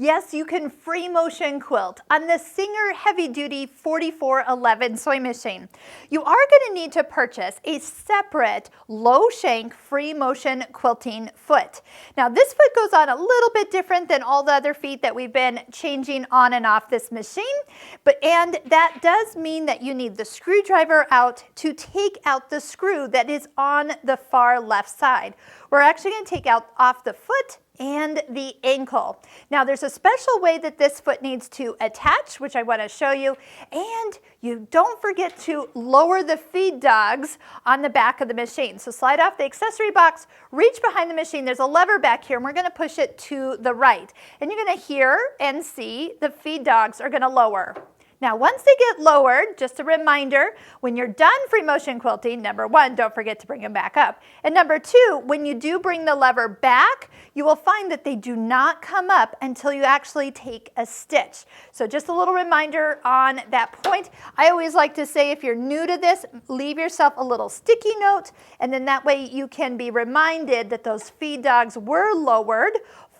Yes, you can free motion quilt on the Singer Heavy Duty 4411 sewing machine. You are going to need to purchase a separate low shank free motion quilting foot. Now this foot goes on a little bit different than all the other feet that we've been changing on and off this machine, and that does mean that you need the screwdriver out to take out the screw that is on the far left side. We're actually going to take out off the foot and the ankle. Now there's a special way that this foot needs to attach, which I want to show you, and you don't forget to lower the feed dogs on the back of the machine. So slide off the accessory box, reach behind the machine, there's a lever back here, and we're going to push it to the right. And you're going to hear and see the feed dogs are going to lower. Now once they get lowered, just a reminder, when you're done free motion quilting, number one, don't forget to bring them back up. And number two, when you do bring the lever back, you will find that they do not come up until you actually take a stitch. So just a little reminder on that point. I always like to say, if you're new to this, leave yourself a little sticky note, and then that way you can be reminded that those feed dogs were lowered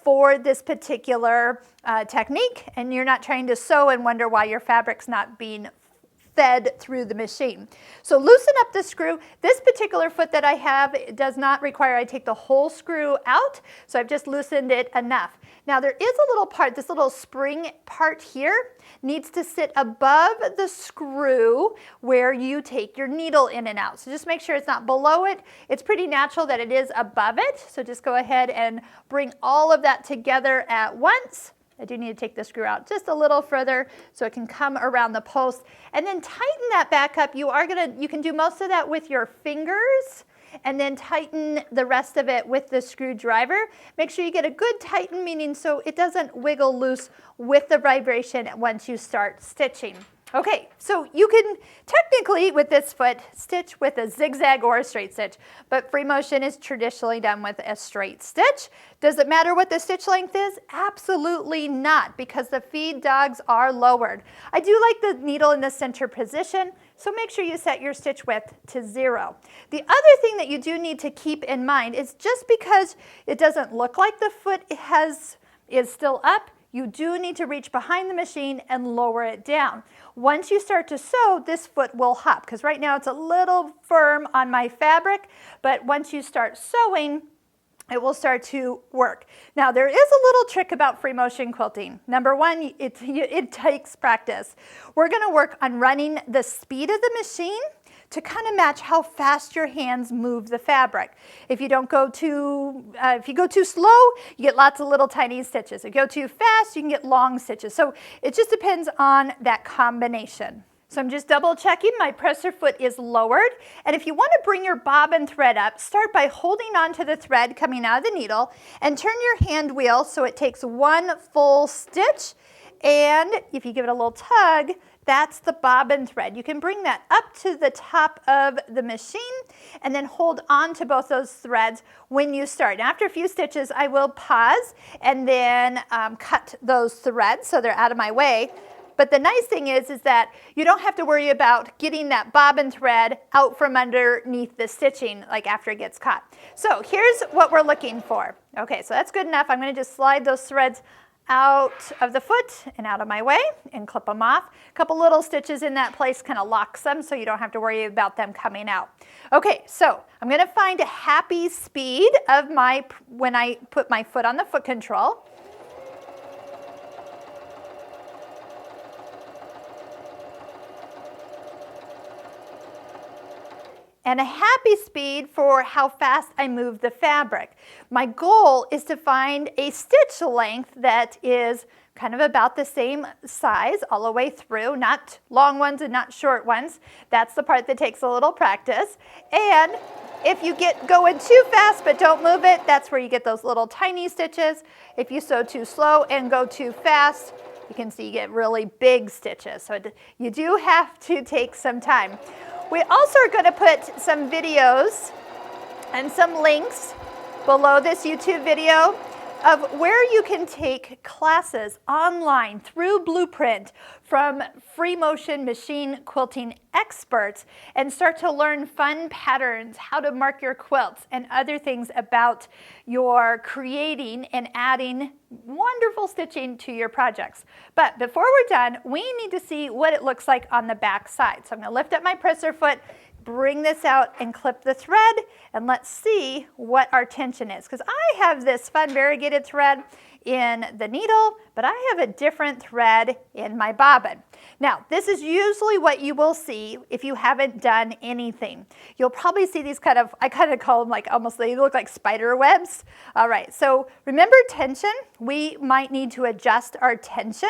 for this particular technique, and you're not trying to sew and wonder why your fabric's not being fed through the machine. So loosen up the screw. This particular foot that I have does not require I take the whole screw out, so I've just loosened it enough. Now there is a little part, this little spring part here needs to sit above the screw where you take your needle in and out. So just make sure it's not below it. It's pretty natural that it is above it, so just go ahead and bring all of that together at once. I do need to take the screw out just a little further so it can come around the post, and then tighten that back up. You can do most of that with your fingers, and then tighten the rest of it with the screwdriver. Make sure you get a good tighten, meaning so it doesn't wiggle loose with the vibration once you start stitching. Okay, so you can technically with this foot stitch with a zigzag or a straight stitch, but free motion is traditionally done with a straight stitch. Does it matter what the stitch length is? Absolutely not, because the feed dogs are lowered. I do like the needle in the center position, so make sure you set your stitch width to 0. The other thing that you do need to keep in mind is just because it doesn't look like the foot is still up, you do need to reach behind the machine and lower it down. Once you start to sew, this foot will hop, because right now it's a little firm on my fabric, but once you start sewing, it will start to work. Now there is a little trick about free motion quilting. Number one, it takes practice. We're going to work on running the speed of the machine to kind of match how fast your hands move the fabric. If you go too slow, you get lots of little tiny stitches. If you go too fast, you can get long stitches. So it just depends on that combination. So I'm just double checking my presser foot is lowered. And if you want to bring your bobbin thread up, start by holding onto the thread coming out of the needle and turn your hand wheel so it takes one full stitch. And if you give it a little tug, that's the bobbin thread. You can bring that up to the top of the machine and then hold on to both those threads when you start. And after a few stitches, I will pause and then cut those threads so they're out of my way. But the nice thing is that you don't have to worry about getting that bobbin thread out from underneath the stitching like after it gets caught. So here's what we're looking for. Okay, so that's good enough. I'm going to just slide those threads out of the foot and out of my way and clip them off. A couple little stitches in that place kind of locks them so you don't have to worry about them coming out. Okay, so I'm going to find a happy speed of when I put my foot on the foot control. And a happy speed for how fast I move the fabric. My goal is to find a stitch length that is kind of about the same size all the way through, not long ones and not short ones. That's the part that takes a little practice. And if you get going too fast but don't move it, that's where you get those little tiny stitches. If you sew too slow and go too fast, you can see you get really big stitches. So you do have to take some time. We also are going to put some videos and some links below this YouTube video of where you can take classes online through Bluprint from free motion machine quilting experts and start to learn fun patterns, how to mark your quilts, and other things about your creating and adding wonderful stitching to your projects. But before we're done, we need to see what it looks like on the back side. So I'm going to lift up my presser foot, bring this out and clip the thread, and let's see what our tension is. Because I have this fun variegated thread in the needle, but I have a different thread in my bobbin. Now, this is usually what you will see if you haven't done anything. You'll probably see these I kind of call them like almost, they look like spider webs. All right, so remember tension. We might need to adjust our tension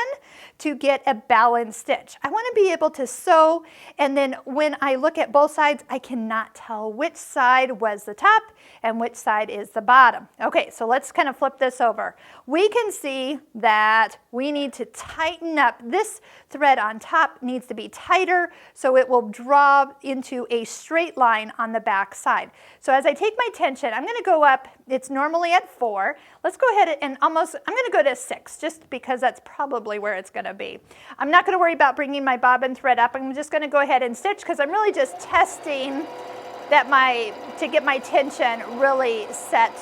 to get a balanced stitch. I want to be able to sew, and then when I look at both sides, I cannot tell which side was the top and which side is the bottom. Okay, so let's kind of flip this over. We can see that we need to tighten up. This thread on top needs to be tighter so it will draw into a straight line on the back side. So as I take my tension, I'm going to go up. It's normally at 4. Let's go ahead and I'm going to go to 6 just because that's probably where it's going to be. I'm not going to worry about bringing my bobbin thread up. I'm just going to go ahead and stitch because I'm really just testing that to get my tension really set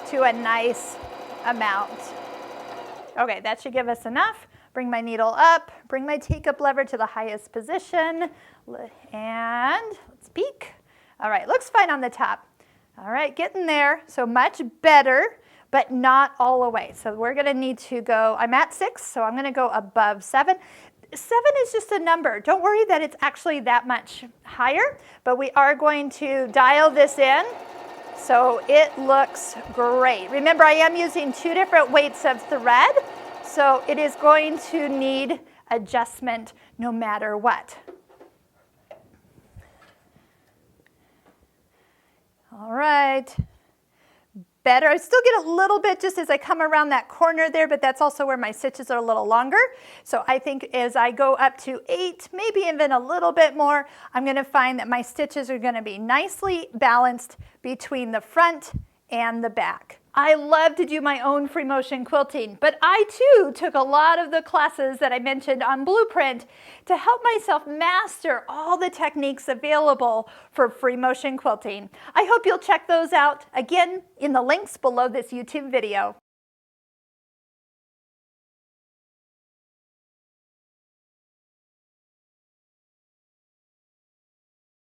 to a nice amount. Okay, that should give us enough. Bring my needle up, bring my take-up lever to the highest position, and let's peek. All right, looks fine on the top. All right, getting there, so much better, but not all the way. So we're gonna need to go, I'm at 6, so I'm gonna go above 7. 7 is just a number. Don't worry that it's actually that much higher, but we are going to dial this in so it looks great. Remember, I am using 2 different weights of thread, so it is going to need adjustment no matter what. All right. Better. I still get a little bit just as I come around that corner there, but that's also where my stitches are a little longer. So I think as I go up to 8, maybe even a little bit more, I'm going to find that my stitches are going to be nicely balanced between the front and the back. I love to do my own free motion quilting, but I too took a lot of the classes that I mentioned on Bluprint to help myself master all the techniques available for free motion quilting. I hope you'll check those out, again, in the links below this YouTube video.